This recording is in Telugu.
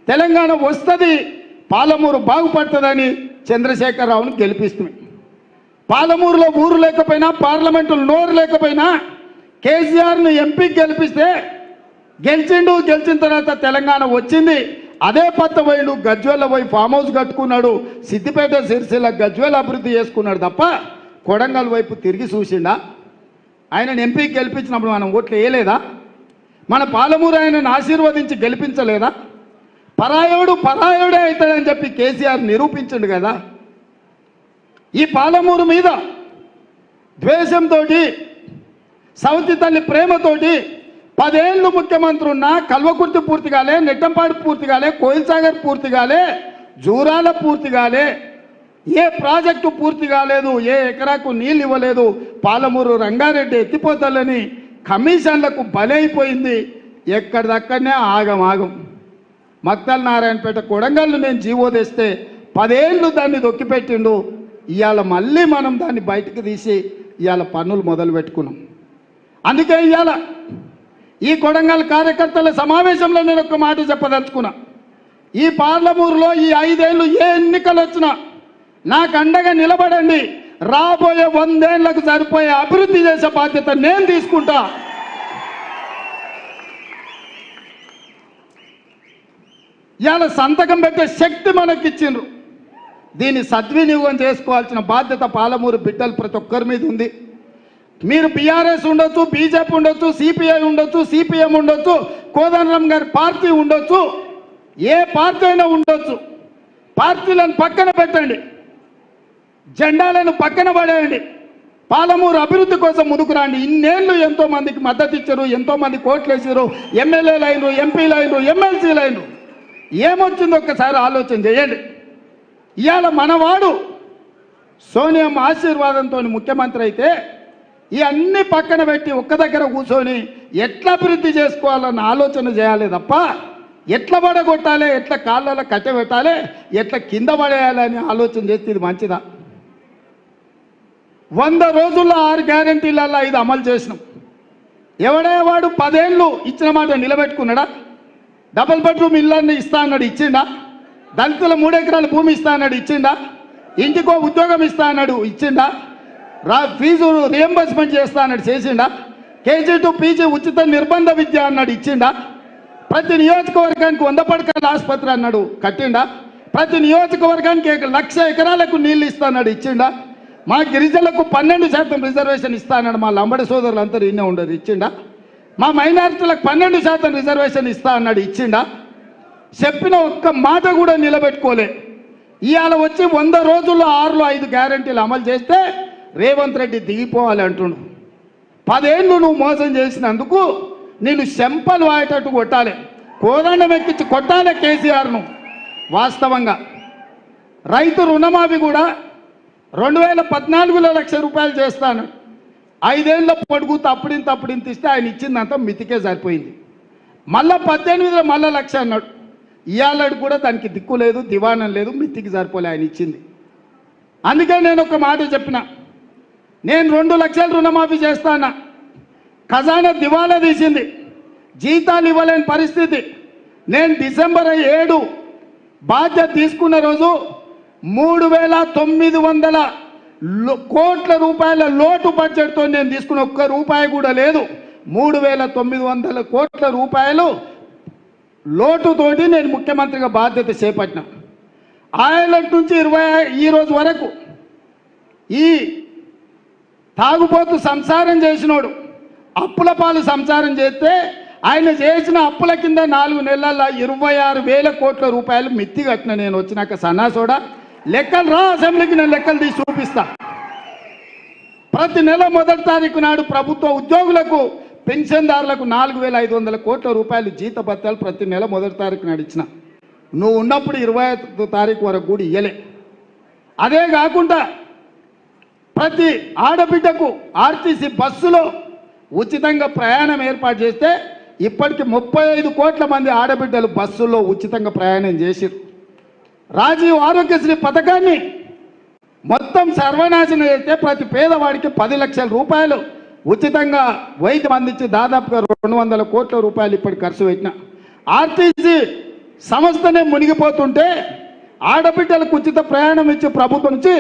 తెలంగాణ వస్తుంది, పాలమూరు బాగుపడుతుందని చంద్రశేఖరరావును గెలిపిస్తుంది. పాలమూరులో ఊరు లేకపోయినా, పార్లమెంటులో నోరు లేకపోయినా కేసీఆర్ను ఎంపీకి గెలిపిస్తే గెలిచిండు. గెలిచిన తర్వాత తెలంగాణ వచ్చింది. అదే పత్త పోయిండు, గజ్వేల పోయి ఫామ్ హౌస్ కట్టుకున్నాడు. సిద్దిపేట, సిరిసిల్ల, గజ్వేల అభివృద్ధి చేసుకున్నాడు తప్ప కొడంగల్ వైపు తిరిగి చూసిండా? ఆయనను ఎంపీకి గెలిపించినప్పుడు మనం ఓట్లు వేయలేదా? మన పాలమూరు ఆయనను ఆశీర్వదించి గెలిపించలేదా? పరాయోడు పరాయోడే అవుతాడని చెప్పి కేసీఆర్ నిరూపించండు కదా. ఈ పాలమూరు మీద ద్వేషంతో, సవతి తల్లి ప్రేమతోటి 10 ఏళ్ళు ముఖ్యమంత్రి ఉన్నా కల్వకుర్తి పూర్తి కాలే, నెట్టంపాడు పూర్తి కాలే, కోయిల్ సాగర్ పూర్తి కాలే, జూరాల పూర్తి కాలే, ఏ ప్రాజెక్టు పూర్తి కాలేదు, ఏ ఎకరాకు నీళ్ళు ఇవ్వలేదు. పాలమూరు రంగారెడ్డి ఎత్తిపోతలని కమిషన్లకు బలైపోయింది. ఎక్కడిదక్కడనే ఆగం. మక్తల్ నారాయణపేట కొడంగల్ను నేను జీవో తెస్తే 10 ఏళ్ళు దాన్ని దొక్కిపెట్టిండు. ఇవాళ మళ్ళీ మనం దాన్ని బయటకు తీసి ఇవాళ పన్నులు మొదలు పెట్టుకున్నాం. అందుకే ఇవాళ ఈ కొడంగల్ కార్యకర్తల సమావేశంలో నేను ఒక మాట చెప్పదలుచుకున్నా. ఈ పార్లమూరులో ఈ 5 ఏళ్ళు ఏ ఎన్నికలు వచ్చినా నాకు అండగా నిలబడండి. రాబోయే 100 ఏళ్లకు సరిపోయే అభివృద్ధి చేసే బాధ్యత నేను తీసుకుంటా. ఇవాళ సంతకం పెట్టే శక్తి మనకి ఇచ్చిండ్రు. దీన్ని సద్వినియోగం చేసుకోవాల్సిన బాధ్యత పాలమూరు బిడ్డలు ప్రతి ఒక్కరి మీద ఉంది. మీరు బీఆర్ఎస్ ఉండొచ్చు, బీజేపీ ఉండొచ్చు, సిపిఐ ఉండొచ్చు, సిపిఎం ఉండొచ్చు, కోదండరాం గారి పార్టీ ఉండొచ్చు, ఏ పార్టీ అయినా ఉండొచ్చు. పార్టీలను పక్కన పెట్టండి, జెండాలను పక్కన పడేయండి. పాలమూరు అభివృద్ధి కోసం ముందుకు రండి. ఇన్నేళ్ళు ఎంతో మందికి మద్దతు ఇచ్చారు, ఎంతో మంది కోట్లు వేసారు, ఎమ్మెల్యేలు అయినరు, ఎంపీలు అయినరు, ఎమ్మెల్సీలు అయినరు. ఏమొచ్చిందో ఒక్కసారి ఆలోచన చేయండి. ఇవాళ మనవాడు సోనియమ్మ ఆశీర్వాదంతో ముఖ్యమంత్రి అయితే ఈ అన్ని పక్కన పెట్టి ఒక్క దగ్గర కూర్చొని ఎట్లా అభివృద్ధి చేసుకోవాలన్న ఆలోచన చేయాలి తప్ప ఎట్లా పడగొట్టాలి, ఎట్లా కాళ్ళలో కట్టబెట్టాలి, ఎట్లా కింద పడేయాలని ఆలోచన చేస్తే ఇది మంచిదా? 100 రోజుల్లో 6 గ్యారెంటీలలో 5 అమలు చేసినాం. ఎవడే వాడు 10 ఏళ్ళు ఇచ్చిన మాట నిలబెట్టుకున్నాడా? డబుల్ బెడ్రూమ్ ఇళ్ళని ఇస్తా అన్నాడు, ఇచ్చిండా? దళితుల 3 ఎకరాల భూమి ఇస్తా అన్నాడు, ఇచ్చిండా? ఇంటికో ఉద్యోగం ఇస్తా అన్నాడు, ఇచ్చిండా? ఫీజు రియంబర్స్మెంట్ చేస్తా అన్నాడు, చేసిండా? కేజీ టు పీజీ ఉచిత నిర్బంధ విద్య అన్నాడు, ఇచ్చిండా? ప్రతి నియోజకవర్గానికి 100 పడకల ఆసుపత్రి అన్నాడు, కట్టిండా? ప్రతి నియోజకవర్గానికి 1,00,000 ఎకరాలకు నీళ్ళు ఇస్తా అన్నాడు, ఇచ్చిండా? మా గిరిజనులకు 12% రిజర్వేషన్ ఇస్తా అన్నాడు, మా లంబడి సోదరులు అందరూ ఇన్నే ఉండరు, ఇచ్చిండా? మా మైనారిటీలకు 12% రిజర్వేషన్ ఇస్తా అన్నాడు, ఇచ్చిండా? చెప్పిన ఒక్క మాట కూడా నిలబెట్టుకోలే. ఇవాళ వచ్చి 100 రోజుల్లో 6లో 5 గ్యారెంటీలు అమలు చేస్తే రేవంత్ రెడ్డి దిగిపోవాలి అంటుండు. 10 ఏళ్ళు నువ్వు మోసం చేసినందుకు నేను చెంపలు వాయేటట్టు కొట్టాలి, కోదండం ఎక్కించి కొట్టాలి కేసీఆర్ను. వాస్తవంగా రైతు రుణమాఫీ కూడా 2014లో 1,00,000 రూపాయలు చేస్తాను, 5 ఏళ్ళ పొడుగుతూ అప్పుడింత ఇస్తే ఆయన ఇచ్చిందంతా మితికే సరిపోయింది. మళ్ళా 18లో మళ్ళా 1,00,000 అన్నాడు. ఇవాళ కూడా దానికి దిక్కు లేదు, దివాణం లేదు, మితికి సరిపోలే ఆయన ఇచ్చింది. అందుకే నేను ఒక మాట చెప్పిన, నేను 2 లక్షల రుణమాఫీ చేస్తానా, ఖజానా దివాలా తీసింది, జీతాలు ఇవ్వలేని పరిస్థితి. నేను డిసెంబర్ 7 బాధ్యత తీసుకున్న రోజు 3,900 కోట్ల రూపాయల లోటు బడ్జెట్తో నేను తీసుకున్న ఒక్క రూపాయి కూడా లేదు. 3,900 కోట్ల రూపాయలు లోటుతోటి నేను ముఖ్యమంత్రిగా బాధ్యత చేపట్టిన. ఐలాండ్ నుంచి ఈ రోజు వరకు ఈ తాగుబోతు సంసారం చేసినోడు అప్పుల పాలు సంసారం చేస్తే ఆయన చేసిన అప్పుల కింద 4 నెలల్లో 26,000 కోట్ల రూపాయలు మిత్తి కట్టిన. నేను వచ్చినాక సన్నాసోడా లెక్కలు రా, అసెంబ్లీకి నేను లెక్కలు తీసి చూపిస్తా. ప్రతి నెల 1వ తారీఖు నాడు ప్రభుత్వ ఉద్యోగులకు, పెన్షన్దారులకు 4,500 కోట్ల రూపాయలు జీత భత్యాలు ప్రతి నెల 1వ తారీఖు నాడు ఇచ్చిన. నువ్వు ఉన్నప్పుడు 25వ తారీఖు వరకు కూడా ఇయ్యలే. అదే కాకుండా ప్రతి ఆడబిడ్డకు ఆర్టీసీ బస్సులో ఉచితంగా ప్రయాణం ఏర్పాటు చేస్తే ఇప్పటికి 35 కోట్ల మంది ఆడబిడ్డలు బస్సుల్లో ఉచితంగా ప్రయాణం చేసిరు. రాజీవ్ ఆరోగ్యశ్రీ పథకాన్ని మొత్తం సర్వనాశనం చేస్తే ప్రతి పేదవాడికి 10 లక్షల రూపాయలు ఉచితంగా వైద్యం అందించి దాదాపుగా 200 కోట్ల రూపాయలు ఇప్పటి ఖర్చు పెట్టిన. ఆర్టీసీ సంస్థనే మునిగిపోతుంటే ఆడబిడ్డలకు ఉచిత ప్రయాణం ఇచ్చి ప్రభుత్వం నుంచి